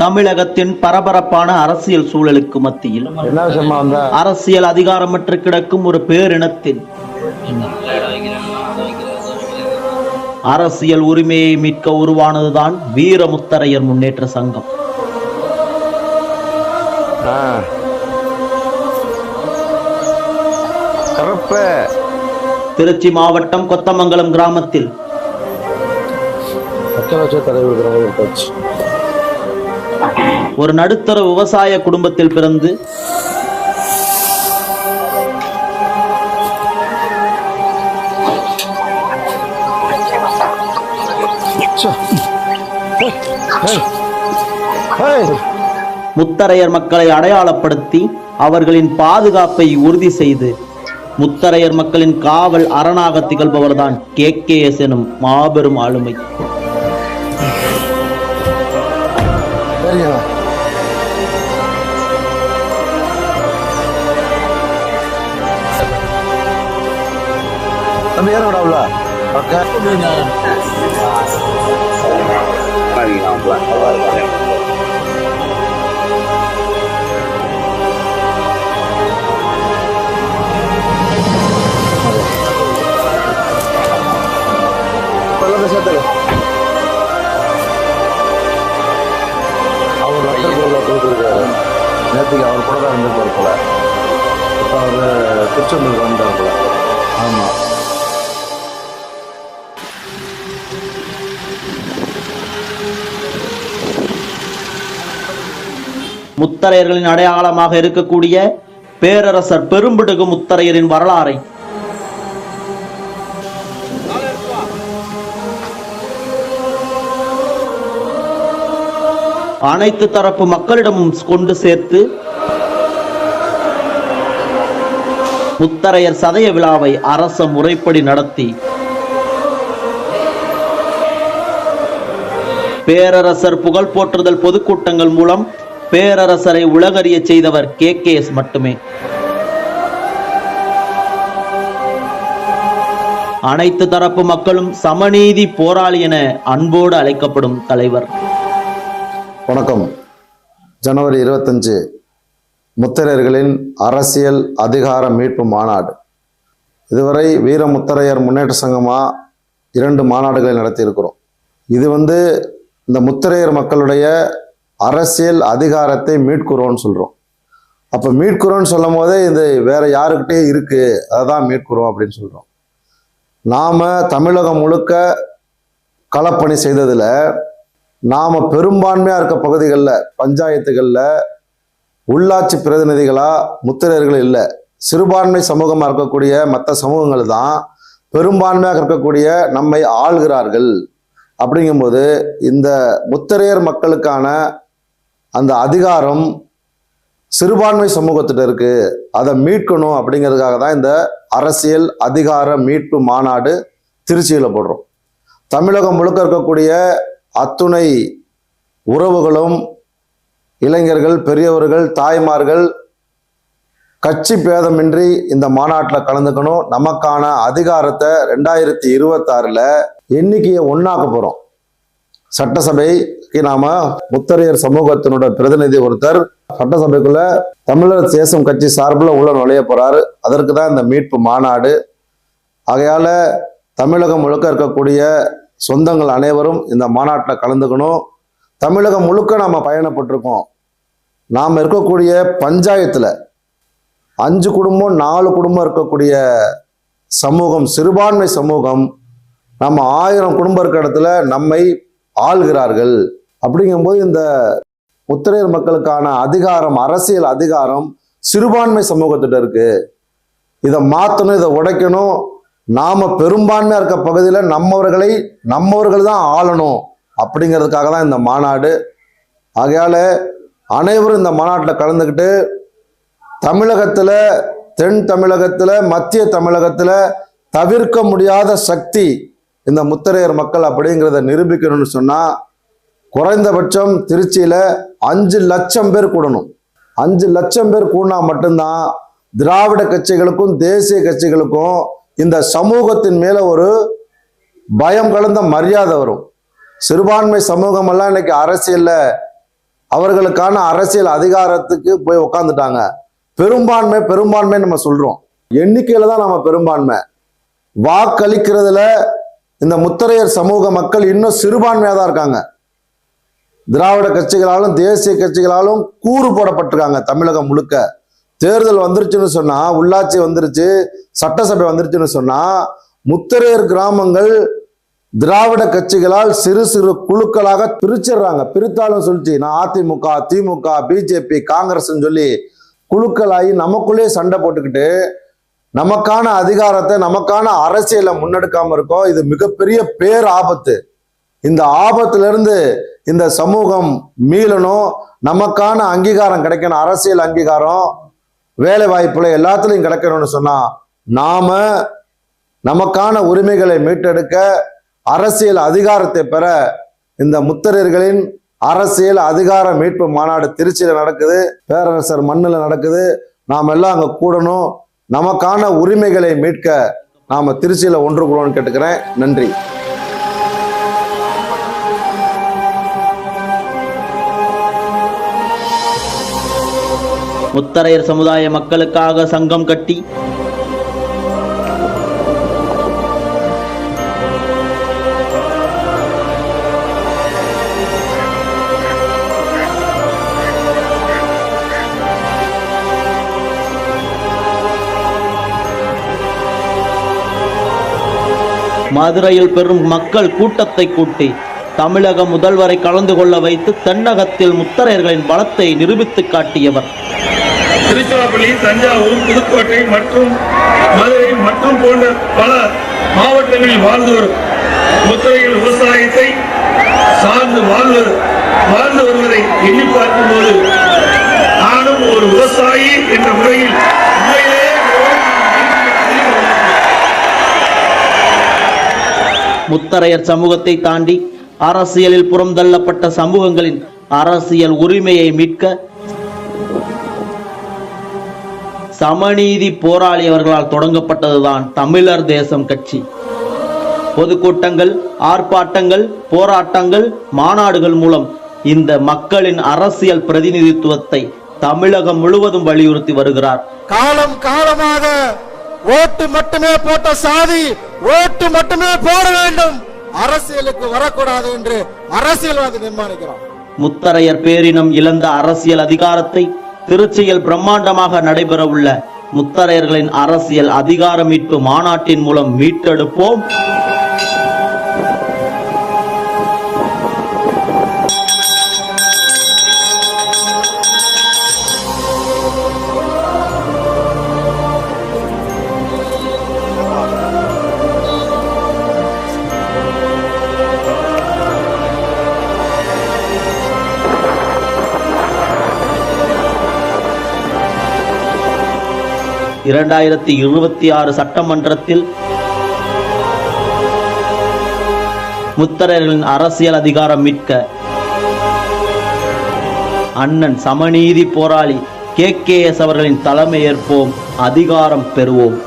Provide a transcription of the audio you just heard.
தமிழகத்தின் பரபரப்பான அரசியல் சூழலுக்கு மத்தியில் அரசியல் அதிகாரமற்று கிடக்கும் ஒரு பேரினத்தின் அரசியல் உரிமையை மீட்க உருவானதுதான் வீரமுத்தரையர் முன்னேற்ற சங்கம். திருச்சி மாவட்டம் கொத்தமங்கலம் கிராமத்தில் ஒரு நடுத்தர விவசாய குடும்பத்தில் பிறந்து முத்தரையர் மக்களை அடையாளப்படுத்தி அவர்களின் பாதுகாப்பை உறுதி செய்து முத்தரையர் மக்களின் காவல் அரணாக திகழ்பவர்தான் KKS எனும் மாபெரும் ஆளுமை. நேற்றுக்கு அவர் கூட தான் இருந்திருப்பார் போல. இப்போ அவர் திருச்செந்தூர் வந்தார் போல. ஆமாம். முத்தரையர்களின் அடையாளமாக இருக்கக்கூடிய பேரரசர் பெரும்பிடுகு முத்தரையரின் வரலாறை அனைத்து தரப்பு மக்களிடமும் கொண்டு சேர்த்து முத்தரையர் சதய விழாவை அரச முறைப்படி நடத்தி பேரரசர் புகழ் போற்றுதல் பொதுக்கூட்டங்கள் மூலம் பேரரசரை உலகறிய செய்தவர் KKS மட்டுமே. அனைத்து தரப்பு மக்களும் சமநீதி போராளி என அன்போடு அழைக்கப்படும் தலைவர். வணக்கம். ஜனவரி 25 முத்தரையர்களின் அரசியல் அதிகார மீட்பு மாநாடு. இதுவரை வீர முத்தரையர் முன்னேற்ற சங்கமா 2 மாநாடுகளை நடத்தியிருக்கிறோம். இது இந்த முத்தரையர் மக்களுடைய அரசியல் அதிகாரத்தை மீட்குறோம்னு சொல்றோம். அப்ப மீட்குறோம்னு சொல்லும் போதே இது வேற யாருக்கிட்டே இருக்கு, அதான் மீட்குறோம் அப்படின்னு சொல்றோம். நாம தமிழகம் முழுக்க களப்பணி செய்ததுல நாம பெரும்பான்மையா இருக்க பகுதிகளில் பஞ்சாயத்துகளில் உள்ளாட்சி பிரதிநிதிகளா முத்தரையர்கள் இல்லை, சிறுபான்மை சமூகமாக இருக்கக்கூடிய மற்ற சமூகங்கள் தான் பெரும்பான்மையாக இருக்கக்கூடிய நம்மை ஆள்கிறார்கள். அப்படிங்கும்போது இந்த முத்தரையர் மக்களுக்கான அந்த அதிகாரம் சிறுபான்மை சமூகத்திட்ட இருக்கு, அதை மீட்கணும். அப்படிங்கிறதுக்காக தான் இந்த அரசியல் அதிகார மீட்பு மாநாடு திருச்சியில் போடுறோம். தமிழகம் முழுக்க இருக்கக்கூடிய அத்துணை உறவுகளும் இளைஞர்கள், பெரியவர்கள், தாய்மார்கள் கட்சி பேதமின்றி இந்த மாநாட்டில் கலந்துக்கணும். நமக்கான அதிகாரத்தை 2026 எண்ணிக்கையை ஒன்னாக்க போறோம். சட்டசபைக்கு நாம முத்தரையர் சமூகத்தினோட பிரதிநிதி ஒருத்தர் சட்டசபைக்குள்ள தமிழர் தேசம் கட்சி சார்பில் உள்ள நுழைய போறாரு. அதற்கு தான் இந்த மீட்பு மாநாடு. ஆகையால தமிழகம் முழுக்க இருக்கக்கூடிய சொந்தங்கள் அனைவரும் இந்த மாநாட்டில் கலந்துக்கணும். தமிழகம் முழுக்க நாம பயணப்பட்டிருக்கோம். நாம் இருக்கக்கூடிய பஞ்சாயத்துல 5 குடும்பம் 4 குடும்பம் இருக்கக்கூடிய சமூகம், சிறுபான்மை சமூகம், நம்ம 1000 குடும்பம் இருக்க இடத்துல நம்மை ஆள்கிறார்கள். அப்படிங்கும்போது இந்த முத்தரையர் மக்களுக்கான அதிகாரம், அரசியல் அதிகாரம் சிறுபான்மை சமூகத்திட்ட இருக்கு. இதை மாற்றணும், இதை உடைக்கணும். நாம பெரும்பான்மையா இருக்க பகுதியில் நம்மவர்கள் தான் ஆளணும். அப்படிங்கிறதுக்காக தான் இந்த மாநாடு. ஆகையால அனைவரும் இந்த மாநாட்டில் கலந்துக்கிட்டு தமிழகத்துல, தென் தமிழகத்துல, மத்திய தமிழகத்துல தவிர்க்க முடியாத சக்தி இந்த முத்தரையர் மக்கள் அப்படிங்கிறத நிரூபிக்கணும்னு சொன்னா குறைந்தபட்சம் திருச்சியில 5 லட்சம் பேர் கூடணும். 5 லட்சம் பேர் கூடினா மட்டும்தான் திராவிட கட்சிகளுக்கும் தேசிய கட்சிகளுக்கும் இந்த சமூகத்தின் மேல ஒரு பயம் கலந்த மரியாதை வரும். சிறுபான்மை சமூகம் எல்லாம் இன்னைக்கு அரசியல்ல அவர்களுக்கான அரசியல் அதிகாரத்துக்கு போய் உக்காந்துட்டாங்க. பெரும்பான்மை நம்ம சொல்றோம், எண்ணிக்கையில தான் நம்ம பெரும்பான்மை. வாக்களிக்கிறதுல இந்த முத்தரையர் சமூக மக்கள் இன்னும் சிறுபான்மையா தான் இருக்காங்க. திராவிட கட்சிகளாலும் தேசிய கட்சிகளாலும் கூறு போடப்பட்டிருக்காங்க. தமிழகம் முழுக்க தேர்தல் வந்துருச்சுன்னு சொன்னா, உள்ளாட்சி வந்துருச்சு, சட்டசபை வந்துருச்சுன்னு சொன்னா, முத்தரையர் கிராமங்கள் திராவிட கட்சிகளால் சிறு சிறு குழுக்களாக பிரிச்சிடுறாங்க. பிரித்தாலும் சொல்லிச்சு, நான் அதிமுக, திமுக, பிஜேபி, காங்கிரஸ் சொல்லி குழுக்களாகி நமக்குள்ளே சண்டை போட்டுக்கிட்டு நமக்கான அதிகாரத்தை, நமக்கான அரசியலை முன்னெடுக்காம இருக்கோம். இது மிகப்பெரிய பேர் ஆபத்து. இந்த ஆபத்திலிருந்து இந்த சமூகம் மீளணும், நமக்கான அங்கீகாரம் கிடைக்கணும், அரசியல் அங்கீகாரம், வேலை வாய்ப்புல எல்லாத்துலயும் கிடைக்கணும்னு சொன்னா, நாம நமக்கான உரிமைகளை மீட்டெடுக்க, அரசியல் அதிகாரத்தை பெற இந்த முத்தரையர்களின் அரசியல் அதிகார மீட்பு மாநாடு திருச்சியில நடக்குது, பேரரசர் மண்ணில் நடக்குது. நாம் எல்லாம் அங்க கூடணும், நமக்கான உரிமைகளை மீட்க நாம திருச்சியில ஒன்று கூடணும்னு கேட்டுக்கிறேன். நன்றி. முத்தரையர் சமுதாய மக்களுக்காக சங்கம் கட்டி மதுரையில் பெரும் மக்கள் கூட்டத்தை கூட்டி தமிழக முதல்வரை கலந்து கொள்ள வைத்து தென்னகத்தில் முத்தரையர்களின் பலத்தை நிரூபித்து காட்டியவர். திருச்சிராப்பள்ளி, தஞ்சாவூர், புதுக்கோட்டை மற்றும் மதுரை மற்றும் போன்ற பல மாவட்டங்களில் வாழ்ந்து வரும் முத்தரையர் விவசாயத்தை சார்ந்து வாழ்ந்து வருவதை எண்ணி பார்க்கும்போது நானும் ஒரு விவசாயி என்ற முறையில் முத்தரையர் சமூகத்தை தாண்டி அரசியலில் புறந்தள்ளப்பட்ட சமூகங்களின் அரசியல் உரிமையை மீட்க சமநீதி போராளி அவர்களால் தொடங்கப்பட்டதுதான் தமிழர் தேசம் கட்சி. பொதுக்கூட்டங்கள், ஆர்ப்பாட்டங்கள், போராட்டங்கள், மாநாடுகள் மூலம் இந்த மக்களின் அரசியல் பிரதிநிதித்துவத்தை தமிழகம் முழுவதும் வலியுறுத்தி வருகிறார். காலம் காலமாக ஓட்டு மட்டுமே போட்ட சாதி ஓட்டு மட்டுமே போட வேண்டும், அரசியலுக்கு வரக்கூடாது என்று அரசியல்வாதி தீர்மானிக்கிறோம். முத்தரையர் பேரினம் இழந்த அரசியல் அதிகாரத்தை திருச்சியில் பிரம்மாண்டமாக நடைபெற உள்ள முத்தரையர்களின் அரசியல் அதிகார மீட்பு மாநாட்டின் மூலம் மீட்டெடுப்போம். இரண்டாயிரத்தி 26 சட்டமன்றத்தில் முத்தரையர்களின் அரசியல் அதிகாரம் மீட்க அண்ணன் சமநீதி போராளி KKS அவர்களின் தலைமை ஏற்போம், அதிகாரம் பெறுவோம்.